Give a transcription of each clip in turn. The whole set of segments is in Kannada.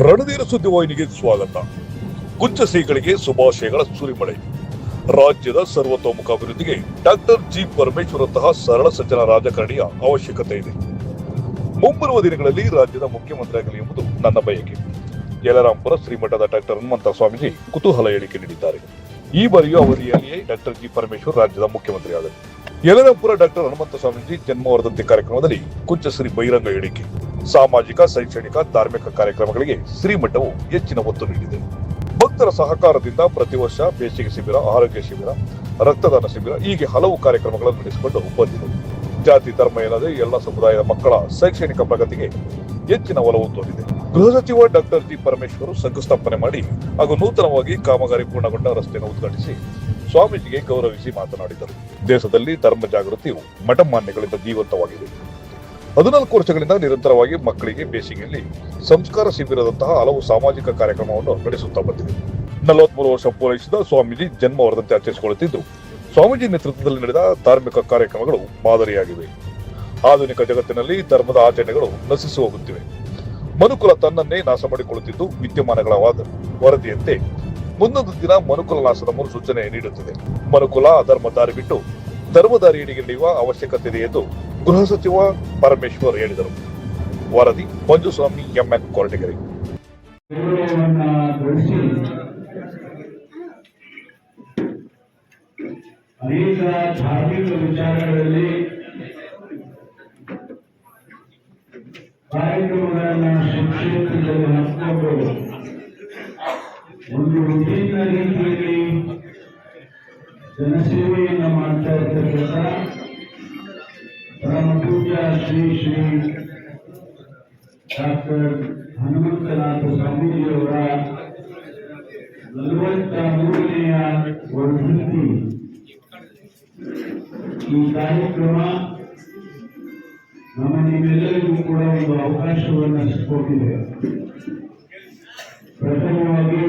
ರಣಧೀರ ಸುದ್ದಿವಾಹಿನಿಗೆ ಸ್ವಾಗತ. ಕುಂಚ ಶ್ರೀಗಳಿಗೆ ಶುಭಾಶಯಗಳ ಸುರಿಮಳೆ. ರಾಜ್ಯದ ಸರ್ವತೋಮುಖ ಅಭಿವೃದ್ಧಿಗೆ ಡಾಕ್ಟರ್ ಜಿ ಪರಮೇಶ್ವರಂತಹ ಸರಳ ಸಜ್ಜನ ರಾಜಕಾರಣಿಯ ಅವಶ್ಯಕತೆ ಇದೆ. ಮುಂಬರುವ ದಿನಗಳಲ್ಲಿ ರಾಜ್ಯದ ಮುಖ್ಯಮಂತ್ರಿಯಾಗಲಿ ಎಂಬುದು ನನ್ನ ಬಯಕೆ. ಯಲರಾಂಪುರ ಶ್ರೀಮಠದ ಡಾಕ್ಟರ್ ಹನುಮಂತ ಸ್ವಾಮೀಜಿ ಕುತೂಹಲ ಹೇಳಿಕೆ ನೀಡಿದ್ದಾರೆ. ಈ ಬಾರಿಯ ಅವಧಿಯಲ್ಲಿಯೇ ಡಾಕ್ಟರ್ ಜಿ ಪರಮೇಶ್ವರ್ ರಾಜ್ಯದ ಮುಖ್ಯಮಂತ್ರಿಯಾದರು. ಯಲರಾಂಪುರ ಡಾಕ್ಟರ್ ಹನುಮಂತ ಸ್ವಾಮೀಜಿ ಜನ್ಮವರ್ಧಂತಿ ಕಾರ್ಯಕ್ರಮದಲ್ಲಿ ಕುಂಚಶ್ರೀ ಬಹಿರಂಗ ಹೇಳಿಕೆ. ಸಾಮಾಜಿಕ, ಶೈಕ್ಷಣಿಕ, ಧಾರ್ಮಿಕ ಕಾರ್ಯಕ್ರಮಗಳಿಗೆ ಶ್ರೀಮಠವು ಹೆಚ್ಚಿನ ಒತ್ತು ನೀಡಿದೆ. ಭಕ್ತರ ಸಹಕಾರದಿಂದ ಪ್ರತಿ ವರ್ಷ ಬೇಸಿಗೆ ಶಿಬಿರ, ಆರೋಗ್ಯ ಶಿಬಿರ, ರಕ್ತದಾನ ಶಿಬಿರ ಹೀಗೆ ಹಲವು ಕಾರ್ಯಕ್ರಮಗಳನ್ನು ನಡೆಸಿಕೊಂಡು ಬಂದಿದೆ. ಜಾತಿ ಧರ್ಮ ಎನ್ನದೇ ಎಲ್ಲ ಸಮುದಾಯದ ಮಕ್ಕಳ ಶೈಕ್ಷಣಿಕ ಪ್ರಗತಿಗೆ ಹೆಚ್ಚಿನ ಒಲವು ತೋರಿದೆ. ಗೃಹ ಸಚಿವ ಡಾಕ್ಟರ್ ಜಿ ಪರಮೇಶ್ವರ್ ಶಂಕುಸ್ಥಾಪನೆ ಮಾಡಿ ಹಾಗೂ ನೂತನವಾಗಿ ಕಾಮಗಾರಿ ಪೂರ್ಣಗೊಂಡ ರಸ್ತೆಯನ್ನು ಉದ್ಘಾಟಿಸಿ ಸ್ವಾಮೀಜಿಗೆ ಗೌರವಿಸಿ ಮಾತನಾಡಿದರು. ದೇಶದಲ್ಲಿ ಧರ್ಮ ಜಾಗೃತಿಯು ಮಠಮಾನ್ಯಗಳಿಂದ ಜೀವಂತವಾಗಿದೆ. 14 ವರ್ಷಗಳಿಂದ ನಿರಂತರವಾಗಿ ಮಕ್ಕಳಿಗೆ ಬೇಸಿಗೆಯಲ್ಲಿ ಸಂಸ್ಕಾರ ಶಿಬಿರದಂತಹ ಹಲವು ಸಾಮಾಜಿಕ ಕಾರ್ಯಕ್ರಮವನ್ನು ನಡೆಸುತ್ತಾ ಬಂದಿದೆ. 43 ವರ್ಷ ಪೂರೈಸಿದ ಸ್ವಾಮೀಜಿ ಜನ್ಮ ವರ್ಧಂತಿ ಆಚರಿಸಿಕೊಳ್ಳುತ್ತಿದ್ದು, ಸ್ವಾಮೀಜಿ ನೇತೃತ್ವದಲ್ಲಿ ನಡೆದ ಧಾರ್ಮಿಕ ಕಾರ್ಯಕ್ರಮಗಳು ಮಾದರಿಯಾಗಿವೆ. ಆಧುನಿಕ ಜಗತ್ತಿನಲ್ಲಿ ಧರ್ಮದ ಆಚರಣೆಗಳು ನಶಿಸಿ ಹೋಗುತ್ತಿವೆ. ಮನುಕುಲ ತನ್ನನ್ನೇ ನಾಶ ಮಾಡಿಕೊಳ್ಳುತ್ತಿದ್ದು, ವಿದ್ಯಮಾನಗಳ ವರದಿಯಂತೆ ಮುಂದೊಂದು ದಿನ ಮನುಕುಲ ನಾಶದ ಮುನ್ಸೂಚನೆ ನೀಡುತ್ತದೆ. ಮನುಕುಲ ಅಧರ್ಮ ದಾರಿ ಬಿಟ್ಟು ಧರ್ಮದಾರಿಯಡಿಗೆ ನಡೆಯುವ ಅವಶ್ಯಕತೆ ಇದೆ ಎಂದು ಗೃಹ ಸಚಿವ ಪರಮೇಶ್ವರ್ ಹೇಳಿದರು. ವರದಿ ಮಂಜುಸ್ವಾಮಿ ಎಂಎನ್ ಕೊರಟಗೆರೆ. ಅನೇಕ ಧಾರ್ಮಿಕ ವಿಚಾರಗಳಲ್ಲಿ ಕಾರ್ಯಕ್ರಮಗಳನ್ನು ಶಿಕ್ಷಣದಲ್ಲಿ ಹಾಕಿಕೊಂಡು ಒಂದು ವಿಭಿನ್ನ ರೀತಿಯಲ್ಲಿ ಜನಸೇವೆಯನ್ನು ಮಾಡ್ತಾ ಇರ್ತಕ್ಕಂಥ ಪರಮ ಪೂಜ್ಯ ಶ್ರೀ ಶ್ರೀ ಡಾಕ್ಟರ್ ಹನುಮಂತನಾಥ ಸ್ವಾಮೀಜಿಯವರ 43ನೆಯ ವರ್ಧಂತಿ ಈ ಕಾರ್ಯಕ್ರಮ ನಮ್ಮ ನಿಮ್ಮೆಲ್ಲರಿಗೂ ಕೂಡ ಒಂದು ಅವಕಾಶವನ್ನು ಕೊಟ್ಟಿದೆ. ಪ್ರಥಮವಾಗಿ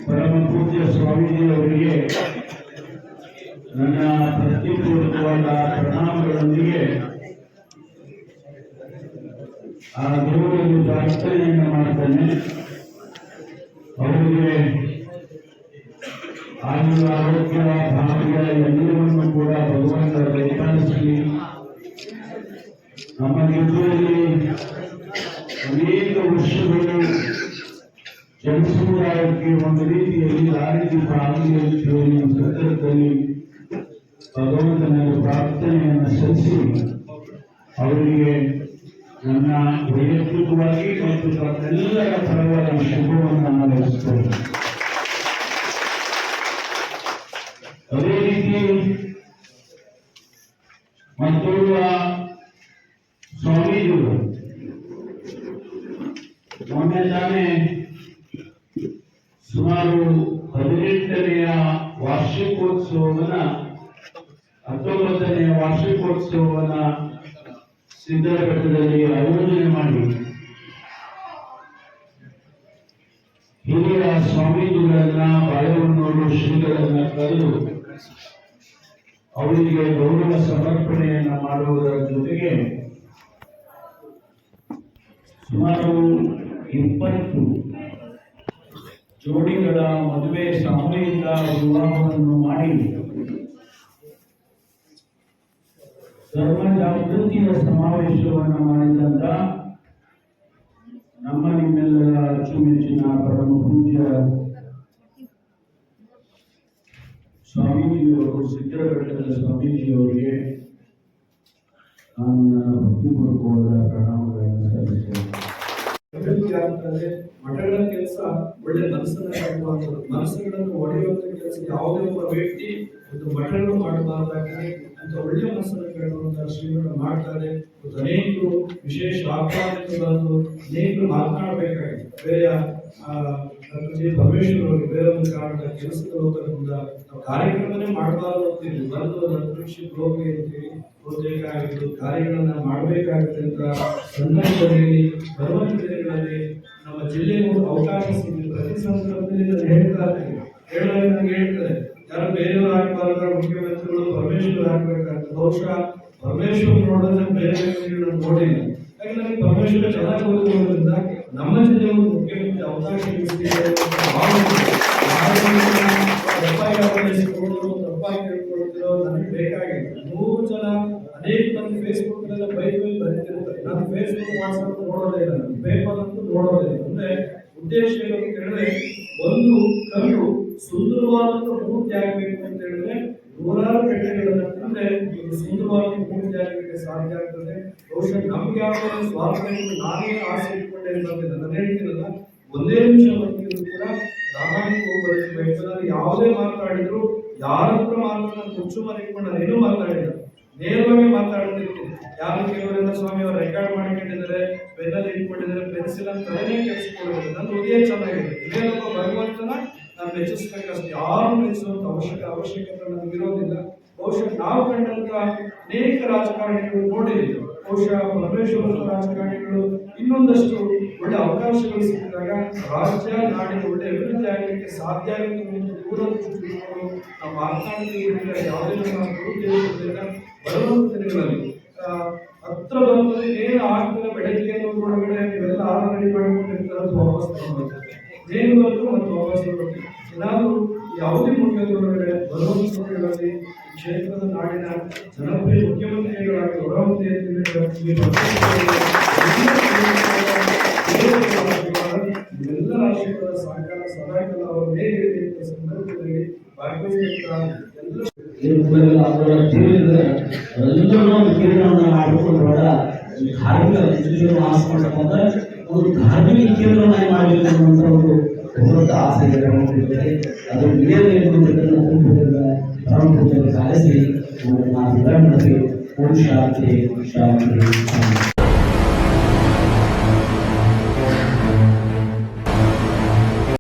ಪರಮ ಪೂಜ್ಯ ಸ್ವಾಮೀಜಿಯವರಿಗೆ ನನ್ನ ಭಕ್ತಿಪೂರ್ವಕವಾದ ಪ್ರಣಾಮಗಳೊಂದಿಗೆ ಆ ದೇವರಲ್ಲಿ ಪ್ರಾರ್ಥನೆಯನ್ನು ಮಾಡ್ತಾನೆ. ಅವರಿಗೆ ಆಯುರ, ಆರೋಗ್ಯ, ಭಾಗ್ಯ ಎಲ್ಲವನ್ನೂ ಕೂಡ ಭಗವಂತ ದಯಪಾಲಿಸಲಿ. ನಮ್ಮ ಜೊತೆಯಲ್ಲಿ ಅನೇಕ ವರ್ಷಗಳು ಜನಸಮುದಾಯಕ್ಕೆ ಒಂದು ರೀತಿಯಲ್ಲಿ ದಾರಿದೀಪ ಆಗಲಿ ಅಂತ ಹೇಳಿ ಸಂದರ್ಭದಲ್ಲಿ ಭಗವಂತನಲ್ಲಿ ಪ್ರಾರ್ಥನೆಯನ್ನು ಸಲ್ಲಿಸಿ ಅವರಿಗೆ ನನ್ನ ವೈಯಕ್ತಿಕವಾಗಿ ಮತ್ತು ತಮ್ಮೆಲ್ಲರ ಪರವಾಗಿ ಶುಭವನ್ನು ಹಾರೈಸುತ್ತೇನೆ. ಅದೇ ರೀತಿ ಮತ್ತೋರ್ವ ಸ್ವಾಮೀಜಿಗಳು ಮೊನ್ನೆ ತಾನೇ ಸುಮಾರು 18ನೆಯ ವಾರ್ಷಿಕೋತ್ಸವವನ್ನ 19ನೆಯ ವಾರ್ಷಿಕೋತ್ಸವವನ್ನ ಸಿದ್ದರಘಟ್ಟದಲ್ಲಿ ಆಯೋಜನೆ ಮಾಡಿ ಹಿರಿಯ ಸ್ವಾಮೀಜಿಗಳನ್ನ, ಬಾಳೆಹೊನ್ನೂರು ಶ್ರೀಗಳನ್ನ ಕರೆದು ಅವರಿಗೆ ಗೌರವ ಸಮರ್ಪಣೆಯನ್ನ ಮಾಡುವುದರ ಜೊತೆಗೆ ಸುಮಾರು 20 ಜೋಡಿಗಳ ಮದುವೆ ಸಾಮೂಹಿಕ ವಿವಾಹವನ್ನು ಮಾಡಿ ಧರ್ಮ ಜಾಗೃತಿಯ ಸಮಾವೇಶವನ್ನು ಮಾಡಿದಂತ ನಮ್ಮ ನಿಮ್ಮೆಲ್ಲರ ಅಚ್ಚುಮೆಚ್ಚಿನ ಪರಮ ಪೂಜ್ಯ ಸ್ವಾಮೀಜಿಯವರು, ಸಿದ್ದರಘಟ್ಟದ ಸ್ವಾಮೀಜಿಯವರಿಗೆ ನಾನು ನನ್ನ ಭಕ್ತಿಪೂರ್ವಕವಾದ ಪ್ರಣಾಮಗಳನ್ನು ಸಲ್ಲಿಸುತ್ತೇನೆ. ಮಠಗಳ ಕೆಲಸ ಒಳ್ಳೆ ಮನಸ್ಸುಗಳನ್ನು ಒಡೆಯುವಂತ ಕೆಲಸ ಯಾವುದೇ ಒಬ್ಬ ವ್ಯಕ್ತಿ ಒಂದು ಮಠಗಳು ಮಾಡಬಾರ್ದಾಗಿದೆ ಅಂತ ಒಳ್ಳೆ ಮನಸ್ಸನ್ನು ಕೇಳುವಂತಹ ಶ್ರೀಗಳು ಮಾಡ್ತಾರೆ. ಅನೇಕರು ವಿಶೇಷ ಆಹ್ವಾನಕ್ಕೆ ಬಂದು ಅನೇಕರು ಮಾತನಾಡಬೇಕಾಗಿದೆ. ಬೇರೆ ಪರಮೇಶ್ವರ್ ಅವರು ಬೇರೆ ಒಂದು ಕಾರಣದ ಕೆಲಸಗಳು ನಾವು ಕಾರ್ಯಕ್ರಮನೇ ಮಾಡಬಾರದು ಅಂತೀವಿ. ಬಂದು ಅಂತರಿಕ್ಷಕ್ಕೆ ಹೋಗಿ ಅಂತೀವಿ, ಹೋಗ್ಬೇಕಾಗಿತ್ತು, ಕಾರ್ಯಗಳನ್ನ ಮಾಡಬೇಕಾಗುತ್ತೆ ಅಂತ ಸಂದರ್ಭದಲ್ಲಿ ಬರುವಂತ ದಿನಗಳಲ್ಲಿ ನಮ್ಮ ಜಿಲ್ಲೆಗೂ ಅವಕಾಶ ಸಿಗುತ್ತೆ. ಪ್ರತಿ ಸಂದರ್ಭದಲ್ಲಿ ಹೇಳ್ತಾರೆ, ಹೇಳೋದು ಹೇಳ್ತಾರೆ ಯಾರು ಬೇರೆಯವರು ಹಾಕ್ಬಾರ್ದ, ಮುಖ್ಯಮಂತ್ರಿಗಳು ಪರಮೇಶ್ವರ್ ಹಾಕ್ಬೇಕಂತ. ಬಹುಶಃ ಪರಮೇಶ್ವರ್ ನೋಡಿದ್ರೆ ಬೇರೆ ವ್ಯಕ್ತಿಗಳನ್ನ ನೋಡಿಲ್ಲ. ಹಾಗೆ ನನಗೆ ಪರಮೇಶ್ವರ ಚೆನ್ನಾಗಿ ಗೊತ್ತಿರೋದ್ರಿಂದ ನಮ್ಮ ಜಿಲ್ಲೆ ಒಂದು ಮುಖ್ಯಮಂತ್ರಿ ಅವಕಾಶ ತಪ್ಪಾಗಿ ಕೇಳ್ಕೊಳ್ತಿರೋ ನನಗೆ ಬೇಕಾಗಿಲ್ಲ. 100 ಜನ ಅನೇಕ ಮಂದಿ ಫೇಸ್ಬುಕ್ ನೆಲ್ಲ ಬೈಬಲ್ ಬರೀತಿರ್ತಾರೆ. ನಾನು ಫೇಸ್ಬುಕ್ ವಾಟ್ಸ್ಆಪ್ ನೋಡೋದೇ ಇಲ್ಲ, ನಾನು ಪೇಪರ್ ಅಂತೂ ನೋಡೋದೇ ಇಲ್ಲ. ಅಂದ್ರೆ ಉದ್ದೇಶ ಏನು ಅಂತ ಹೇಳಿದ್ರೆ, ಒಂದು ಕಲ್ಲು ಸುಂದರವಾದ ಮೂರ್ತಿ ಆಗಬೇಕು ಅಂತ ಹೇಳಿದ್ರೆ ನೂರಾರು ಬೆಟ್ಟಗಳನ್ನು ತಂದ್ರೆ ಇದು ಸುಂದರವಾದ ಮೂರ್ತಿ ಆಗಲಿಕ್ಕೆ ಸಾಧ್ಯ ಆಗ್ತದೆ. ಬಹುಶಃ ನಮ್ಗೆ ಯಾವುದೇ ಸ್ವಾರ್ಥ ನಾನೇ ಆಸೆ ಇಟ್ಕೊಂಡೇ ಬಂದಿಲ್ಲ. ನಾನು ಹೇಳ್ತೀನಲ್ಲ, ಒಂದೇ ನಿಮಿಷ ಬಂದಿದ್ರು ಕೂಡ ಪ್ರಾಮಾಣಿಕವಾಗಿ ಬಯಸಿದ್ದಾರೆ. ಯಾವುದೇ ಮಾತಾಡಿದ್ರು ಯಾರ ಹತ್ರ ಮಾತಾಡ ಮುಚ್ಚು ಮರಿಕೊಂಡು ಏನೂ ಮಾತಾಡಿಲ್ಲ, ನೇರವಾಗಿ ಮಾತಾಡ್ತಿರ್ತೀನಿ. ಯಾರು ಕೆಲವರೆಲ್ಲ ಸ್ವಾಮಿ ಅವರು ರೆಕಾರ್ಡ್ ಮಾಡಿಕೊಂಡಿದ್ದಾರೆ, ಪೆನ್ನಲ್ಲಿ ಇಟ್ಕೊಂಡಿದ್ದಾರೆ, ಪೆನ್ಸಿಲ್ ಅಂತ ತಲೆನೇ ಕೆಡಿಸ್ಕೊಂಡಿದ್ದಾರೆ. ನನ್ನ ಹೃದಯ ಚೆನ್ನಾಗಿದೆ. ಇದೇನಪ್ಪ ಭಗವಂತನ ನಾನು ಮೆಚ್ಚಿಸ್ಬೇಕಷ್ಟೇ, ಯಾರು ಮೆಚ್ಚಿಸುವಂತ ಅವಶ್ಯಕತೆ ನಮ್ಗೆ ಇರೋದಿಲ್ಲ. ಬಹುಶಃ ನಾವು ಕಂಡಂತ ಅನೇಕ ರಾಜಕಾರಣಿಗಳು ನೋಡಿದ್ದೀವಿ. ಬಹುಶಃ ಪರಮೇಶ್ವರ ರಾಜಕಾರಣಿಗಳು ಇನ್ನೊಂದಷ್ಟು ಒಳ್ಳೆ ಅವಕಾಶಗಳು ಸಿಕ್ಕಿದಾಗ ರಾಜ್ಯ ನಾಡಿನ ಒಳ್ಳೆ ಅಭಿವೃದ್ಧಿ ಆಗಲಿಕ್ಕೆ ಸಾಧ್ಯ ಆಗುತ್ತೆ. ದೂರದೃಷ್ಟಿ ನಾವು ಮಾತನಾಡಿದ್ರೆ ಯಾವುದೇ ನಾವು ದುರುದ್ದೇಶದಿಂದ ಬರುವಂತ ದಿನಗಳಲ್ಲಿ ಹತ್ರ ಬಂದರೆ ಏನು ಆಗ್ತದೆ ಬೆಳಗ್ಗೆ ಒಳಗಡೆ ನೀವೆಲ್ಲ ರೆಡಿ ಮಾಡಿಕೊಂಡಿರ್ತಾರೆ, ವಾಪಸ್ ತಗೊಂಡ್ಬರ್ತಾರೆ. ಏನು ಬಂದು ಮತ್ತು ವಾಪಸ್ ಬರ್ತೀವಿ. ಏನಾದರೂ ಯಾವುದೇ ಮುಖ್ಯಮಂತ್ರಿಗಳೊಳಗಡೆ ಬರುವಂತ ಸಮಯಗಳಲ್ಲಿ ಕ್ಷೇತ್ರದ ನಾಡಿನ ಜನಪ್ರಿಯ ಮುಖ್ಯಮಂತ್ರಿಗಳಾಗಿ ಹೊರಹೊಮ್ಮೆ ಎಲ್ಲ ರಾಷ್ಟ್ರೀಯ ಸಹಕಾರ ಸದಾಕಾಲ ಅವರ ಮೇಲೆ ಸಂದರ್ಭದಲ್ಲಿ ಭಾಗವಹಿಸಿದ ಒಂದು ಧಾರ್ಮಿಕ ಕೇಂದ್ರವನ್ನಾಗಿ ಮಾಡಬೇಕು ಅನ್ನುವಂಥ ಒಂದು ಬೃಹತ್ ಆಸೆ ಹೊಂದಿದ್ದಾರೆ. ಅದು ಪ್ರಾರಂಭ ಕಾಲಿಸಿ ನಾವು ಶಾಂತಿ ಶಾಂತಿ ಶಾಂತಿ